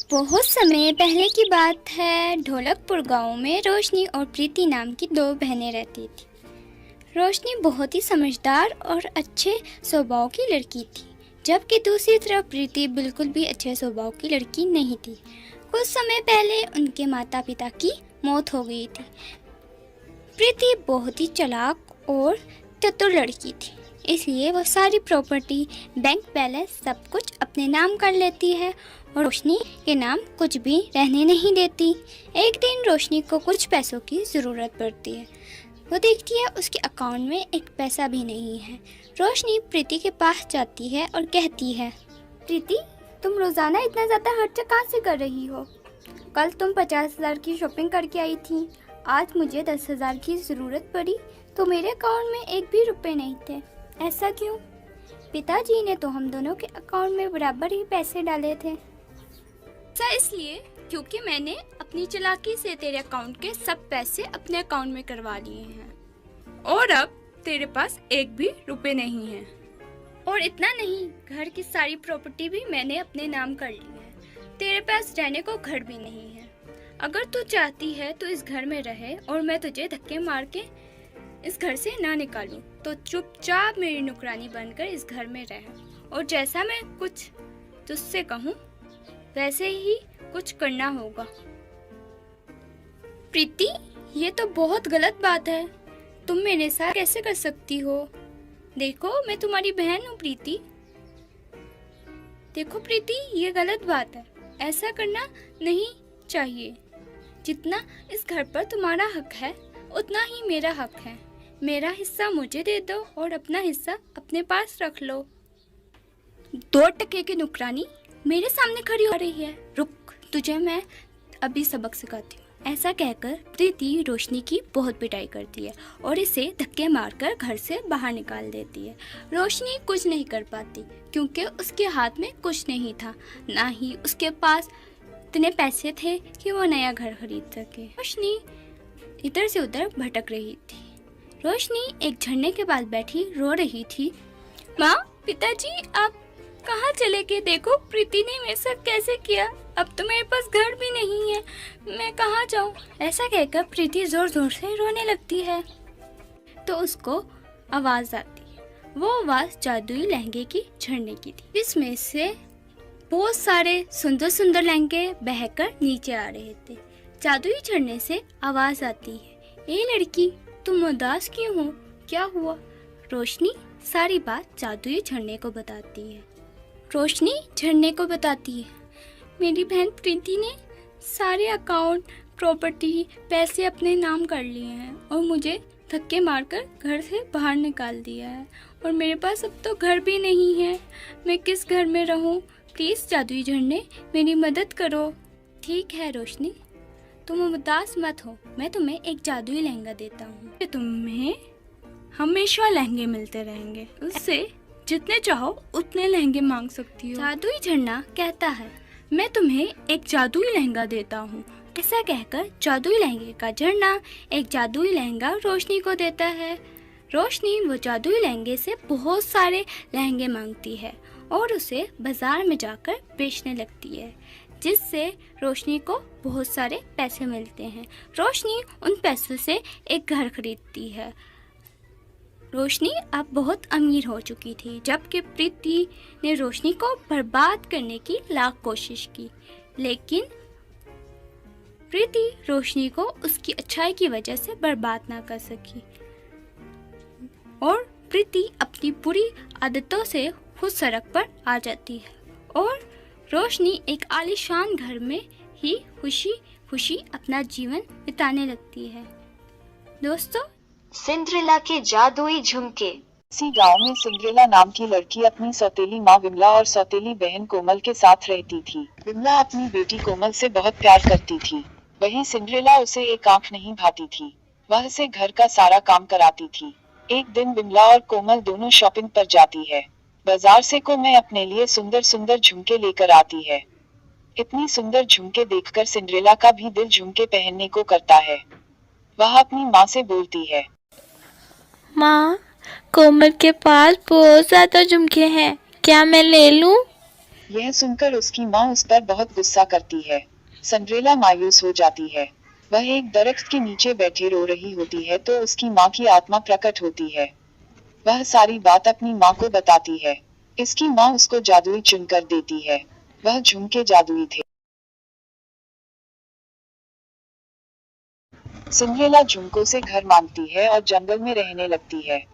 बहुत समय पहले की बात है। ढोलकपुर गांव में रोशनी और प्रीति नाम की दो बहनें रहती थी। रोशनी बहुत ही समझदार और अच्छे स्वभाव की लड़की थी, जबकि दूसरी तरफ प्रीति बिल्कुल भी अच्छे स्वभाव की लड़की नहीं थी। कुछ समय पहले उनके माता पिता की मौत हो गई थी। प्रीति बहुत ही चालाक और चतुर लड़की थी, इसलिए वह सारी प्रॉपर्टी, बैंक बैलेंस सब कुछ अपने नाम कर लेती है और रोशनी के नाम कुछ भी रहने नहीं देती। एक दिन रोशनी को कुछ पैसों की ज़रूरत पड़ती है। वो देखती है उसके अकाउंट में एक पैसा भी नहीं है। रोशनी प्रीति के पास जाती है और कहती है, प्रीति, तुम रोज़ाना इतना ज़्यादा खर्चा कहाँ से कर रही हो? कल तुम 50,000 की शॉपिंग करके आई थी, आज मुझे 10,000 की ज़रूरत पड़ी तो मेरे अकाउंट में एक भी रुपए नहीं थे। ऐसा क्यों? पिताजी ने तो हम दोनों के अकाउंट में बराबर ही पैसे डाले थे। ऐसा इसलिए क्योंकि मैंने अपनी चालाकी से तेरे अकाउंट के सब पैसे अपने अकाउंट में करवा लिए हैं और अब तेरे पास एक भी रुपए नहीं है। और इतना नहीं, घर की सारी प्रॉपर्टी भी मैंने अपने नाम कर ली है। तेरे पास रहने को घर भी नहीं है। अगर तू चाहती है तो इस घर में रहे और मैं तुझे धक्के मार के इस घर से ना निकालूं, तो चुपचाप मेरी नौकरानी बनकर इस घर में रह और जैसा मैं कुछ तुझसे कहूँ वैसे ही कुछ करना होगा। प्रीति, ये तो बहुत गलत बात है। तुम मेरे साथ कैसे कर सकती हो? देखो, मैं तुम्हारी बहन हूँ प्रीति। देखो प्रीति, ये गलत बात है। ऐसा करना नहीं चाहिए। जितना इस घर पर तुम्हारा हक है उतना ही मेरा हक है। मेरा हिस्सा मुझे दे दो और अपना हिस्सा अपने पास रख लो। 2 टके की नौकरानी मेरे सामने खड़ी हो रही है। रुक, तुझे मैं अभी सबक सिखाती हूँ। ऐसा कहकर प्रीति रोशनी की बहुत पिटाई करती है और इसे धक्के मारकर घर से बाहर निकाल देती है। रोशनी कुछ नहीं कर पाती क्योंकि उसके हाथ में कुछ नहीं था, ना ही उसके पास इतने पैसे थे कि वो नया घर खरीद सके। रोशनी इधर से उधर भटक रही थी। रोशनी एक झरने के पास बैठी रो रही थी। माँ, पिताजी, आप कहाँ चले गए? देखो, प्रीति ने मेरे साथ कैसे किया। अब तो मेरे पास घर भी नहीं है, मैं कहाँ जाऊँ? ऐसा कहकर प्रीति जोर जोर से रोने लगती है तो उसको आवाज़ आती है। वो आवाज़ जादुई लहंगे की झरने की थी, जिसमें से बहुत सारे सुंदर सुंदर लहंगे बहकर नीचे आ रहे थे। जादुई झरने से आवाज़ आती है, ए लड़की, तुम उदास क्यों हो? क्या हुआ? रोशनी सारी बात जादुई झरने को बताती है। रोशनी झरने को बताती है, मेरी बहन प्रीति ने सारे अकाउंट, प्रॉपर्टी, पैसे अपने नाम कर लिए हैं और मुझे धक्के मारकर घर से बाहर निकाल दिया है और मेरे पास अब तो घर भी नहीं है। मैं किस घर में रहूं? प्लीज़ जादुई झरने, मेरी मदद करो। ठीक है रोशनी, तुम उदास मत हो, मैं तुम्हें एक जादुई लहंगा देता हूँ। तुम्हें हमेशा लहंगे मिलते रहेंगे, उससे जितने चाहो उतने लहंगे मांग सकती हो। जादुई झरना कहता है, मैं तुम्हें एक जादुई लहंगा देता हूँ। ऐसा कहकर जादुई लहंगे का झरना एक जादुई लहंगा रोशनी को देता है। रोशनी वो जादुई लहंगे से बहुत सारे लहंगे मांगती है और उसे बाजार में जाकर बेचने लगती है, जिससे रोशनी को बहुत सारे पैसे मिलते हैं। रोशनी उन पैसों से एक घर खरीदती है। रोशनी अब बहुत अमीर हो चुकी थी, जबकि प्रीति ने रोशनी को बर्बाद करने की लाख कोशिश की, लेकिन प्रीति रोशनी को उसकी अच्छाई की वजह से बर्बाद ना कर सकी और प्रीति अपनी बुरी आदतों से खुद सड़क पर आ जाती है और रोशनी एक आलीशान घर में ही खुशी खुशी अपना जीवन बिताने लगती है। दोस्तों, सिंड्रेला के जादुई झुमके। इसी गांव में सिंड्रेला नाम की लड़की अपनी सौतेली माँ विमला और सौतेली बहन कोमल के साथ रहती थी। विमला अपनी बेटी कोमल से बहुत प्यार करती थी, वहीं सिंड्रेला उसे एक आंख नहीं भाती थी। वह उसे घर का सारा काम कराती थी। एक दिन विमला और कोमल दोनों शॉपिंग पर जाती है। बाजार से कोमल अपने लिए सुंदर सुंदर झुमके लेकर आती है। इतनी सुंदर झुमके देखकर सिंड्रेला का भी दिल झुमके पहनने को करता है। वह अपनी माँ से बोलती है, माँ, कोमल के पास बहुत ज्यादा झुमके हैं, क्या मैं ले लूं? यह सुनकर उसकी माँ उस पर बहुत गुस्सा करती है। सिंड्रेला मायूस हो जाती है। वह एक दरख्त के नीचे बैठे रो रही होती है तो उसकी माँ की आत्मा प्रकट होती है। वह सारी बात अपनी माँ को बताती है। इसकी माँ उसको जादुई चुनकर देती है। वह झुमके जादुई थे। सिंड्रेला झुमकों से घर मांगती है और जंगल में रहने लगती है।